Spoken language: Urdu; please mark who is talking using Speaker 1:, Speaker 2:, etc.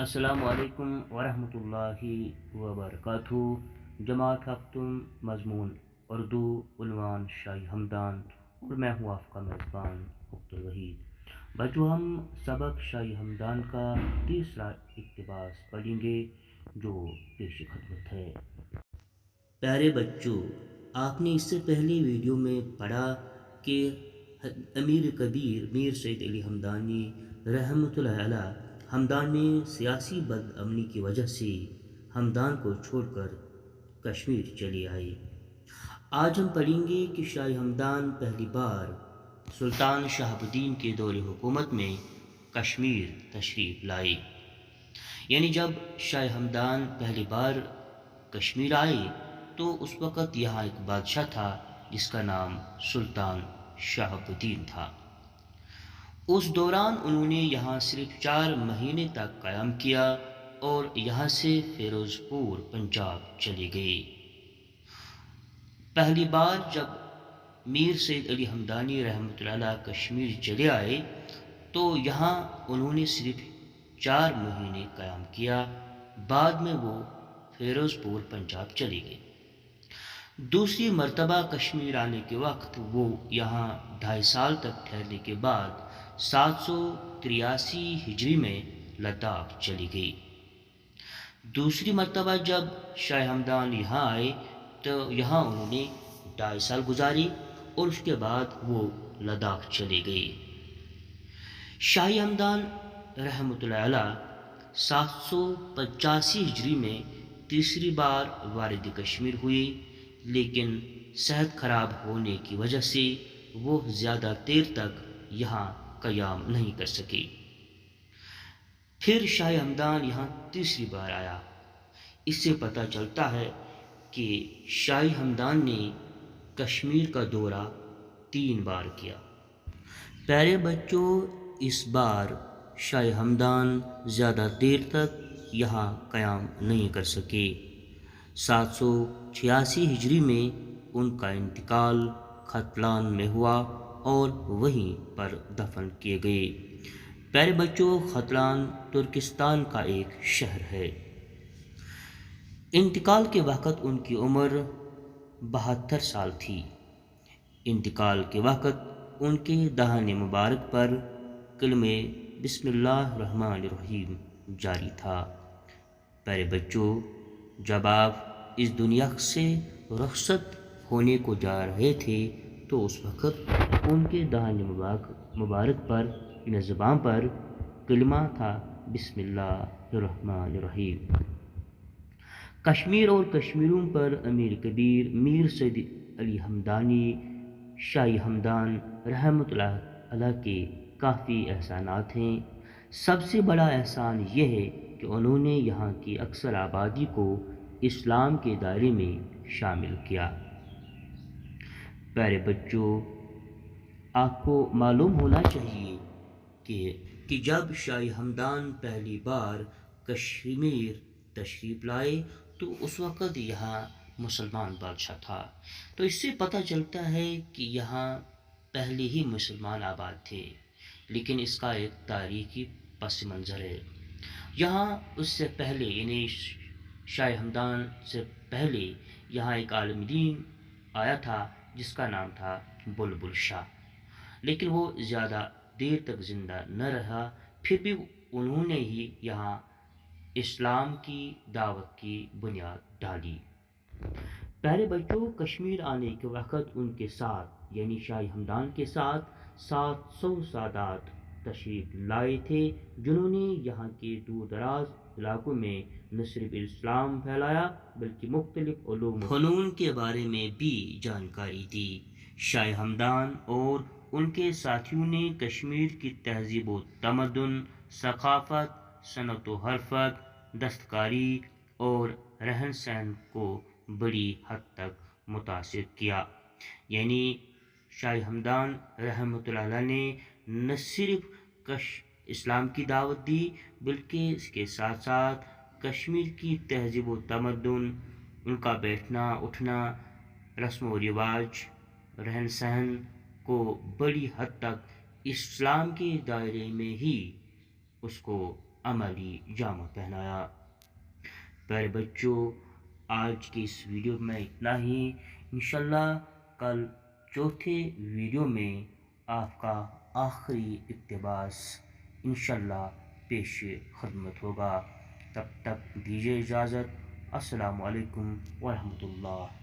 Speaker 1: السلام علیکم ورحمۃ اللہ وبرکاتہ۔ جماعت ہفتم مضمون اردو عنوان شاہی ہمدان اور میں ہوں آپ کا میزبان عبدالوحید۔ بچوں، ہم سبق شاہی ہمدان کا تیسرا اقتباس پڑھیں گے جو پیش خدمت ہے۔ پیارے بچوں، آپ نے اس سے پہلے ویڈیو میں پڑھا کہ امیر کبیر میر سید علی ہمدانی رحمۃ اللہ علیہ ہمدان میں سیاسی بد امنی کی وجہ سے ہمدان کو چھوڑ کر کشمیر چلے آئے۔ آج ہم پڑھیں گے کہ شاہ ہمدان پہلی بار سلطان شہاب الدین کے دور حکومت میں کشمیر تشریف لائے، یعنی جب شاہ ہمدان پہلی بار کشمیر آئے تو اس وقت یہاں ایک بادشاہ تھا جس کا نام سلطان شہاب الدین تھا۔ اس دوران انہوں نے یہاں صرف 4 مہینے تک قیام کیا اور یہاں سے فیروز پور پنجاب چلے گئے۔ پہلی بار جب میر سید علی ہمدانی رحمۃ اللہ علیہ کشمیر چلے آئے تو یہاں انہوں نے صرف 4 مہینے قیام کیا، بعد میں وہ فیروز پور پنجاب چلے گئے۔ دوسری مرتبہ کشمیر آنے کے وقت وہ یہاں 2.5 سال تک ٹھہرنے کے بعد 783 ہجری میں لداخ چلی گئی۔ دوسری مرتبہ جب شاہ ہمدان یہاں آئے تو یہاں انہوں نے 2.5 سال گزاری اور اس کے بعد وہ لداخ چلے گئے۔ شاہ ہمدان رحمۃ اللہ علیہ 785 ہجری میں تیسری بار وارد کشمیر ہوئے، لیکن صحت خراب ہونے کی وجہ سے وہ زیادہ دیر تک یہاں قیام نہیں کر سکے۔ پھر شاہ ہمدان یہاں تیسری بار آیا۔ اس سے پتہ چلتا ہے کہ شاہ ہمدان نے کشمیر کا دورہ 3 بار کیا۔ پیارے بچوں، اس بار شاہ ہمدان زیادہ دیر تک یہاں قیام نہیں کر سکے۔ 786 ہجری میں ان کا انتقال ختلان میں ہوا اور وہیں پر دفن کیے گئے۔ پیارے بچوں، ختلان ترکستان کا ایک شہر ہے۔ انتقال کے وقت ان کی عمر 72 سال تھی۔ انتقال کے وقت ان کے دہان مبارک پر کلمہ بسم اللہ الرحمن الرحیم جاری تھا۔ پیارے بچوں، جب آپ اس دنیا سے رخصت ہونے کو جا رہے تھے تو اس وقت ان کے دہان مبارک پر زبان پر کلمہ تھا بسم اللہ الرحمن الرحیم۔ کشمیر اور کشمیریوں پر امیر کبیر میر سید علی ہمدانی شاہ ہمدان رحمۃ اللہ علیہ کے کافی احسانات ہیں۔ سب سے بڑا احسان یہ ہے کہ انہوں نے یہاں کی اکثر آبادی کو اسلام کے دائرے میں شامل کیا۔ پیارے بچوں، آپ کو معلوم ہونا چاہیے کہ جب شاہ ہمدان پہلی بار کشمیر تشریف لائے تو اس وقت یہاں مسلمان بادشاہ تھا، تو اس سے پتہ چلتا ہے کہ یہاں پہلے ہی مسلمان آباد تھے، لیکن اس کا ایک تاریخی پس منظر ہے۔ یہاں اس سے پہلے یعنی شاہ ہمدان سے پہلے یہاں ایک عالم دین آیا تھا جس کا نام تھا بلبل شاہ، لیکن وہ زیادہ دیر تک زندہ نہ رہا، پھر بھی انہوں نے ہی یہاں اسلام کی دعوت کی بنیاد ڈالی۔ پیارے بچوں، کشمیر آنے کے وقت ان کے ساتھ یعنی شاہ ہمدان کے ساتھ 700 سادات تشریف لائے تھے، جنہوں نے یہاں کے دور دراز علاقوں میں نہ صرف اسلام پھیلایا بلکہ مختلف علوم و فنون کے بارے میں بھی جانکاری دی۔ شاہ ہمدان اور ان کے ساتھیوں نے کشمیر کی تہذیب و تمدن، ثقافت، صنعت و حرفت، دستکاری اور رہن سہن کو بڑی حد تک متاثر کیا۔ یعنی شاہ ہمدان رحمۃ اللہ علیہ نے نہ صرف اسلام کی دعوت دی بلکہ اس کے ساتھ ساتھ کشمیر کی تہذیب و تمدن، ان کا بیٹھنا اٹھنا، رسم و رواج، رہن سہن کو بڑی حد تک اسلام کے دائرے میں ہی اس کو عملی جامہ پہنایا۔ پیارے بچوں، آج کی اس ویڈیو میں اتنا ہی۔ انشاءاللہ کل چوتھے ویڈیو میں آپ کا آخری اقتباس انشاءاللہ پیش خدمت ہوگا۔ تب تک دیجیے اجازت۔ السلام علیکم ورحمۃ اللہ۔